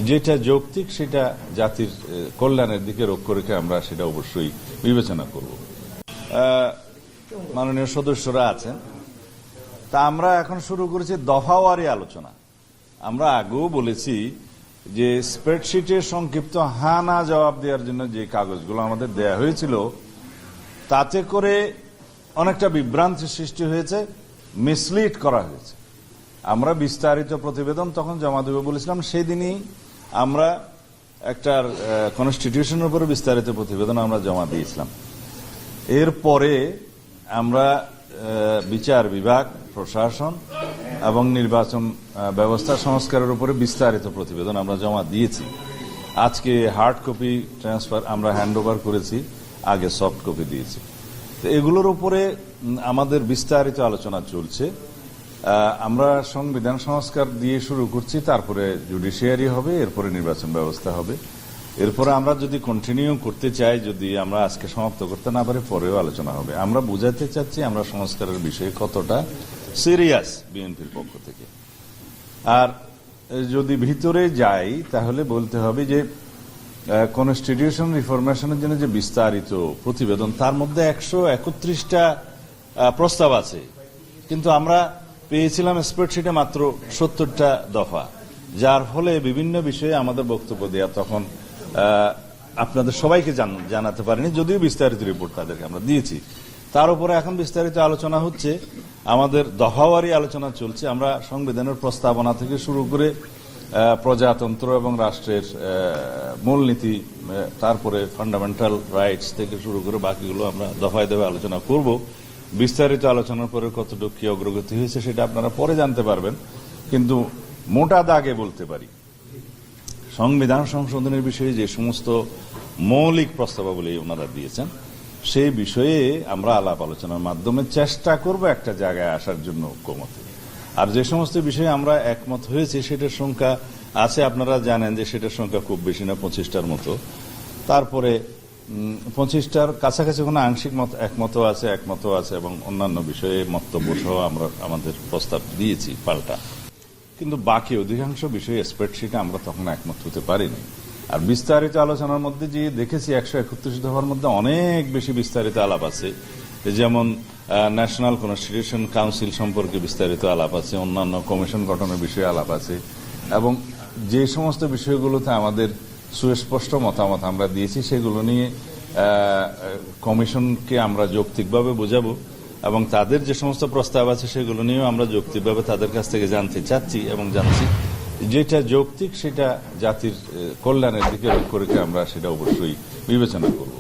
যেটা যৌক্তিক সেটা জাতির কল্যাণের দিকে লক্ষ্য রেখে আমরা সেটা অবশ্যই বিবেচনা করব। মাননীয় সদস্যরা আছেন, তা আমরা এখন শুরু করেছি দফাওয়ারি আলোচনা। আমরা আগেও বলেছি যে স্প্রেডশিটের সংক্ষিপ্ত হা না জবাব দেওয়ার জন্য যে কাগজগুলো আমাদের দেয়া হয়েছিল তাতে করে অনেকটা বিভ্রান্তি সৃষ্টি হয়েছে, মিসলিড করা হয়েছে। আমরা বিস্তারিত প্রতিবেদন তখন জমা দেব বলেছিলাম, সেদিনই আমরা একটা কনস্টিটিউশনের উপরে বিস্তারিত প্রতিবেদন আমরা জমা দিয়েছিলাম। এরপরে আমরা বিচার বিভাগ, প্রশাসন এবং নির্বাচন ব্যবস্থা সংস্কারের উপরে বিস্তারিত প্রতিবেদন আমরা জমা দিয়েছি। আজকে হার্ড কপি ট্রান্সফার আমরা হ্যান্ড ওভার করেছি, আগে সফট কপি দিয়েছি। তো এগুলোর উপরে আমাদের বিস্তারিত আলোচনা চলছে। আমরা সংবিধান সংস্কার দিয়ে শুরু করছি, তারপরে জুডিশিয়ারি হবে, এরপরে নির্বাচন ব্যবস্থা হবে। এরপরে আমরা যদি কন্টিনিউ করতে চাই, যদি আমরা আজকে সমাপ্ত করতে না পারি, পরেও আলোচনা হবে। আমরা বুঝাতে চাচ্ছি আমরা সংস্কারের বিষয়ে কতটা সিরিয়াস বিএনপির পক্ষ থেকে। আর যদি ভিতরে যাই তাহলে বলতে হবে যে কনস্টিটিউশন রিফরমেশনের জন্য যে বিস্তারিত প্রতিবেদন, তার মধ্যে 131টা প্রস্তাব আছে, কিন্তু আমরা পেয়েছিলাম স্প্রেডশিটে মাত্র 70টা দফা, যার ফলে বিভিন্ন বিষয়ে আমাদের বক্তব্য দেওয়া তখন আপনাদের সবাইকে জানাতে পারিনি, যদিও বিস্তারিত রিপোর্ট তাদেরকে আমরা দিয়েছি। তার উপরে এখন বিস্তারিত আলোচনা হচ্ছে, আমাদের দফাওয়ারি আলোচনা চলছে। আমরা সংবিধানের প্রস্তাবনা থেকে শুরু করে প্রজাতন্ত্র এবং রাষ্ট্রের মূলনীতি, তারপরে ফান্ডামেন্টাল রাইটস থেকে শুরু করে বাকিগুলো আমরা দফায় দফায় আলোচনা করব। বিস্তারিত আলোচনার পরে কতটুকু কি অগ্রগতি হয়েছে সেটা আপনারা পরে জানতে পারবেন, কিন্তু মোটা দাগে বলতে পারি সংবিধান সংশোধনের বিষয়ে যে সমস্ত মৌলিক প্রস্তাবাবলী ওনারা দিয়েছেন সেই বিষয়ে আমরা আলাপ আলোচনার মাধ্যমে চেষ্টা করব একটা জায়গায় আসার জন্য ঐক্যমতে। আর যে সমস্ত বিষয়ে আমরা একমত হয়েছি সেটার সংখ্যা আছে, আপনারা জানেন যে সেটার সংখ্যা খুব বেশি না, 25টার মতো। তারপরে 25টার কাছাকাছি কোনো আংশিক একমতও আছে এবং অন্যান্য বিষয়ে মন্তব্য সহ আমরা আমাদের প্রস্তাব দিয়েছি পাল্টা। কিন্তু বাকি অধিকাংশ বিষয়ে স্প্রেডশিটে আমরা তখন একমত হতে পারিনি। আর বিস্তারিত আলোচনার মধ্যে যে দেখেছি 131 দফার মধ্যে অনেক বেশি বিস্তারিত আলাপ আছে, যেমন ন্যাশনাল কনস্টিটিউশন কাউন্সিল সম্পর্কে বিস্তারিত আলাপ আছে, অন্যান্য কমিশন গঠনের বিষয়ে আলাপ আছে, এবং যে সমস্ত বিষয়গুলোতে আমাদের সুস্পষ্ট মতামত আমরা দিয়েছি সেগুলো নিয়ে কমিশনকে আমরা যৌক্তিকভাবে বোঝাবো, এবং তাদের যে সমস্ত প্রস্তাব আছে সেগুলো নিয়েও আমরা যৌক্তিকভাবে তাদের কাছ থেকে জানতে চাচ্ছি এবং জানছি। যেটা যৌক্তিক সেটা জাতির কল্যাণের দিকে লক্ষ্য রেখে আমরা সেটা অবশ্যই বিবেচনা করব।